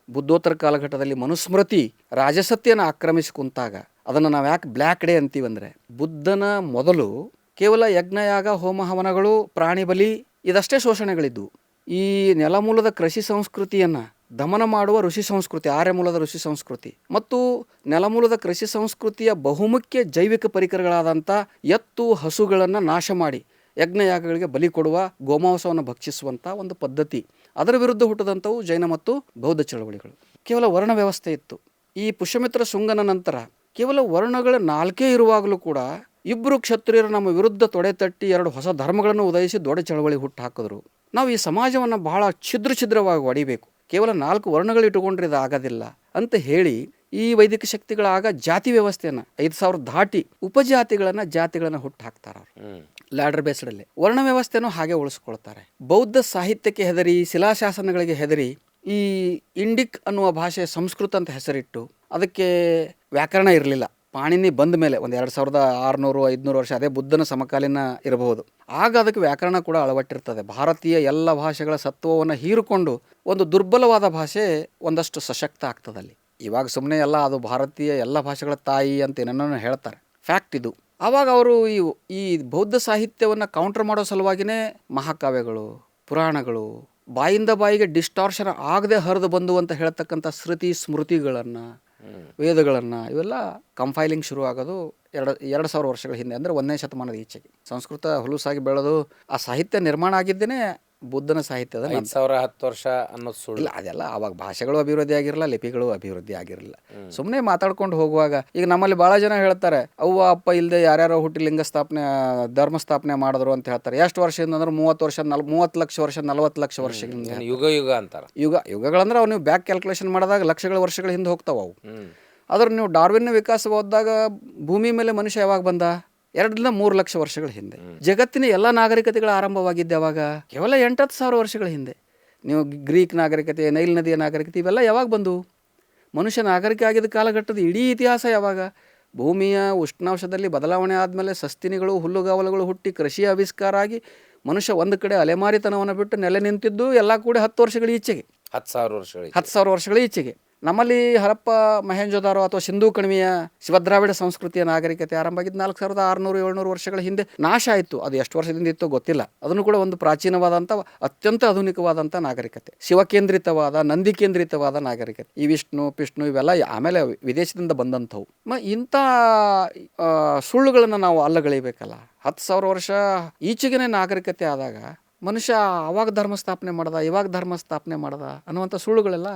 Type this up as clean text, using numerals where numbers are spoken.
ಬುದ್ಧೋತ್ತರ ಕಾಲಘಟ್ಟದಲ್ಲಿ ಮನುಸ್ಮೃತಿ ರಾಜಸತ್ಯನ ಆಕ್ರಮಿಸಿ ಕುಂತಾಗ ಅದನ್ನು ನಾವು ಯಾಕೆ ಬ್ಲ್ಯಾಕ್ ಡೇ ಅಂತೀವಂದರೆ, ಬುದ್ಧನ ಮೊದಲು ಕೇವಲ ಯಜ್ಞಯಾಗ ಹೋಮ ಹವನಗಳು ಪ್ರಾಣಿ ಬಲಿ ಇದಷ್ಟೇ ಶೋಷಣೆಗಳಿದ್ದವು. ಈ ನೆಲಮೂಲದ ಕೃಷಿ ಸಂಸ್ಕೃತಿಯನ್ನು ದಮನ ಮಾಡುವ ಋಷಿ ಸಂಸ್ಕೃತಿ, ಆರ್ಯಮೂಲದ ಋಷಿ ಸಂಸ್ಕೃತಿ ಮತ್ತು ನೆಲಮೂಲದ ಕೃಷಿ ಸಂಸ್ಕೃತಿಯ ಬಹುಮುಖ್ಯ ಜೈವಿಕ ಪರಿಕರಗಳಾದಂಥ ಎತ್ತು ಹಸುಗಳನ್ನು ನಾಶ ಮಾಡಿ ಯಜ್ಞಯಾಗಗಳಿಗೆ ಬಲಿ ಕೊಡುವ ಗೋಮಾಂಸವನ್ನು ಭಕ್ಷಿಸುವಂಥ ಒಂದು ಪದ್ಧತಿ, ಅದರ ವಿರುದ್ಧ ಹುಟ್ಟಿದಂಥವು ಜೈನ ಮತ್ತು ಬೌದ್ಧ ಚಳವಳಿಗಳು. ಕೇವಲ ವರ್ಣ ವ್ಯವಸ್ಥೆ ಇತ್ತು. ಈ ಪುಷ್ಯಮಿತ್ರ ಶುಂಗನ ನಂತರ ಕೇವಲ ವರ್ಣಗಳ ನಾಲ್ಕೇ ಇರುವಾಗಲೂ ಕೂಡ ಇಬ್ಬರು ಕ್ಷತ್ರಿಯರು ನಮ್ಮ ವಿರುದ್ಧ ತೊಡೆ ತಟ್ಟಿ 2 ಹೊಸ ಧರ್ಮಗಳನ್ನು ಉದಯಿಸಿ ದೊಡ್ಡ ಚಳವಳಿ ಹುಟ್ಟು ಹಾಕಿದ್ರು. ನಾವು ಈ ಸಮಾಜವನ್ನು ಬಹಳ ಛಿದ್ರವಾಗಿ ಹೊಡಿಬೇಕು, ಕೇವಲ 4 ವರ್ಣಗಳು ಇಟ್ಟುಕೊಂಡ್ರೆ ಇದು ಆಗೋದಿಲ್ಲ ಅಂತ ಹೇಳಿ ಈ ವೈದಿಕ ಶಕ್ತಿಗಳಾಗ ಜಾತಿ ವ್ಯವಸ್ಥೆಯನ್ನು 5,000 ದಾಟಿ ಜಾತಿಗಳನ್ನು ಹುಟ್ಟು ಹಾಕ್ತಾರೆ. ಅವರು ಲ್ಯಾಡರ್ ಬೇಸ್ಡಲ್ಲಿ ವರ್ಣ ವ್ಯವಸ್ಥೆನೂ ಹಾಗೆ ಉಳಿಸ್ಕೊಳ್ತಾರೆ. ಬೌದ್ಧ ಸಾಹಿತ್ಯಕ್ಕೆ ಹೆದರಿ, ಶಿಲಾಶಾಸನಗಳಿಗೆ ಹೆದರಿ ಈ ಇಂಡಿಕ್ ಅನ್ನುವ ಭಾಷೆ ಸಂಸ್ಕೃತ ಅಂತ ಹೆಸರಿಟ್ಟು ಅದಕ್ಕೆ ವ್ಯಾಕರಣ ಇರಲಿಲ್ಲ. ಪಾಣಿನಿ ಬಂದ ಮೇಲೆ ಒಂದು 2600-500 ವರ್ಷ, ಅದೇ ಬುದ್ಧನ ಸಮಕಾಲೀನ ಇರಬಹುದು, ಆಗ ಅದಕ್ಕೆ ವ್ಯಾಕರಣ ಕೂಡ ಅಳವಟ್ಟಿರ್ತದೆ. ಭಾರತೀಯ ಎಲ್ಲ ಭಾಷೆಗಳ ಸತ್ವವನ್ನು ಹೀರಿಕೊಂಡು ಒಂದು ದುರ್ಬಲವಾದ ಭಾಷೆ ಒಂದಷ್ಟು ಸಶಕ್ತ ಆಗ್ತದಲ್ಲಿ. ಇವಾಗ ಸುಮ್ಮನೆ ಎಲ್ಲ ಅದು ಭಾರತೀಯ ಎಲ್ಲ ಭಾಷೆಗಳ ತಾಯಿ ಅಂತ ಏನನ್ನೂ ಹೇಳ್ತಾರೆ, ಫ್ಯಾಕ್ಟ್ ಇದು. ಆವಾಗ ಅವರು ಈ ಬೌದ್ಧ ಸಾಹಿತ್ಯವನ್ನು ಕೌಂಟರ್ ಮಾಡೋ ಸಲುವಾಗಿಯೇ ಮಹಾಕಾವ್ಯಗಳು, ಪುರಾಣಗಳು, ಬಾಯಿಂದ ಬಾಯಿಗೆ ಡಿಸ್ಟಾರ್ಷನ್ ಆಗದೆ ಹರಿದು ಬಂದು ಅಂತ ಹೇಳ್ತಕ್ಕಂಥ ಶ್ರುತಿ ಸ್ಮೃತಿಗಳನ್ನು, ವೇದಗಳನ್ನು ಇವೆಲ್ಲ ಕಂಫೈಲಿಂಗ್ ಶುರು ಆಗೋದು 2,000 ವರ್ಷಗಳ ಹಿಂದೆ, ಅಂದರೆ 1ನೇ ಶತಮಾನದ ಈಚೆಗೆ. ಸಂಸ್ಕೃತ ಹುಲುಸಾಗಿ ಬೆಳೆದು ಆ ಸಾಹಿತ್ಯ ನಿರ್ಮಾಣ ಆಗಿದ್ದೇನೆ ಬುದ್ಧನ ಸಾಹಿತ್ಯದ 5,010 ವರ್ಷ ಅನ್ನೋದು ಸುಳ್ಳು. ಇಲ್ಲ, ಅದೆಲ್ಲ ಆವಾಗ ಭಾಷೆಗಳು ಅಭಿವೃದ್ಧಿ ಆಗಿರಲ್ಲ, ಲಿಪಿಗಳು ಅಭಿವೃದ್ಧಿ ಆಗಿರಲಿಲ್ಲ. ಸುಮ್ಮನೆ ಮಾತಾಡ್ಕೊಂಡು ಹೋಗುವಾಗ ಈಗ ನಮ್ಮಲ್ಲಿ ಭಾಳ ಜನ ಹೇಳ್ತಾರೆ, ಅವ್ವ ಅಪ್ಪ ಇಲ್ಲದೆ ಯಾರ್ಯಾರೋ ಹುಟ್ಟಿ ಲಿಂಗ ಸ್ಥಾಪನೆ ಧರ್ಮ ಸ್ಥಾಪನೆ ಮಾಡಿದ್ರು ಅಂತ ಹೇಳ್ತಾರೆ. ಎಷ್ಟು ವರ್ಷದಿಂದ ಅಂದ್ರೆ 30 ವರ್ಷ 30 ಲಕ್ಷ ವರ್ಷ 40 ಲಕ್ಷ ವರ್ಷಗಳಿಂದ, ಯುಗ ಅಂತಾರೆ. ಯುಗಗಳಂದ್ರೆ ಅವು ನೀವು ಬ್ಯಾಕ್ ಕ್ಯಾಲ್ಕುಲೇಷನ್ ಮಾಡಿದಾಗ ಲಕ್ಷಗಳ ವರ್ಷಗಳ ಹಿಂದೆ ಹೋಗ್ತಾವೆ ಅವು. ಆದ್ರೆ ನೀವು ಡಾರ್ವಿನ್ನ ವಿಕಾಸ ಓದಿದಾಗ ಭೂಮಿ ಮೇಲೆ ಮನುಷ್ಯ ಯಾವಾಗ ಬಂದ? 2-3 ಲಕ್ಷ ವರ್ಷಗಳ ಹಿಂದೆ. ಜಗತ್ತಿನ ಎಲ್ಲ ನಾಗರಿಕತೆಗಳು ಆರಂಭವಾಗಿದ್ದೆ ಅವಾಗ ಕೇವಲ 8-10 ಸಾವಿರ ವರ್ಷಗಳ ಹಿಂದೆ. ನೀವು ಗ್ರೀಕ್ ನಾಗರಿಕತೆ, ನೈಲ್ ನದಿಯ ನಾಗರಿಕತೆ ಇವೆಲ್ಲ ಯಾವಾಗ ಬಂದು? ಮನುಷ್ಯ ನಾಗರಿಕ ಆಗಿದ್ದ ಕಾಲಘಟ್ಟದ ಇಡೀ ಇತಿಹಾಸ ಯಾವಾಗ? ಭೂಮಿಯ ಉಷ್ಣಾಂಶದಲ್ಲಿ ಬದಲಾವಣೆ ಆದಮೇಲೆ ಸಸ್ತಿನಿಗಳು, ಹುಲ್ಲುಗಾವಲುಗಳು ಹುಟ್ಟಿ ಕೃಷಿಯ ಆವಿಷ್ಕಾರ ಆಗಿ ಮನುಷ್ಯ ಒಂದು ಕಡೆ ಅಲೆಮಾರಿತನವನ್ನು ಬಿಟ್ಟು ನೆಲೆ ನಿಂತಿದ್ದು ಎಲ್ಲ ಕೂಡ 10 ವರ್ಷಗಳ ಈಚೆಗೆ, 10,000 ವರ್ಷಗಳ ಈಚೆಗೆ. ನಮ್ಮಲ್ಲಿ ಹರಪ್ಪ ಮೊಹೆಂಜೊದಾರೋ ಅಥವಾ ಸಿಂಧೂ ಕಣಿವೆಯ ಶಿವದ್ರಾವಿಡ ಸಂಸ್ಕೃತಿಯ ನಾಗರಿಕತೆ ಆರಂಭ ಆಗಿದ್ದು 4,600-700 ವರ್ಷಗಳ ಹಿಂದೆ ನಾಶ ಆಯಿತು. ಅದು ಎಷ್ಟು ವರ್ಷದಿಂದ ಇತ್ತೋ ಗೊತ್ತಿಲ್ಲ. ಅದನ್ನು ಕೂಡ ಒಂದು ಪ್ರಾಚೀನವಾದಂಥ ಅತ್ಯಂತ ಆಧುನಿಕವಾದಂಥ ನಾಗರಿಕತೆ, ಶಿವಕೇಂದ್ರಿತವಾದ, ನಂದಿ ಕೇಂದ್ರಿತವಾದ ನಾಗರಿಕತೆ. ಈ ವಿಷ್ಣು ಪಿಷ್ಣು ಇವೆಲ್ಲ ಆಮೇಲೆ ವಿದೇಶದಿಂದ ಬಂದಂಥವು. ಇಂಥ ಸುಳ್ಳುಗಳನ್ನು ನಾವು ಅಲ್ಲಗಳೆಯಬೇಕಲ್ಲ. 10,000 ವರ್ಷ ಈಚೆಗೆ ನಾಗರಿಕತೆ ಆದಾಗ ಮನುಷ್ಯ ಅವಾಗ ಧರ್ಮ ಸ್ಥಾಪನೆ ಮಾಡ್ದ, ಇವಾಗ ಧರ್ಮ ಸ್ಥಾಪನೆ ಮಾಡ್ದ ಅನ್ನುವಂಥ ಸುಳ್ಳುಗಳೆಲ್ಲ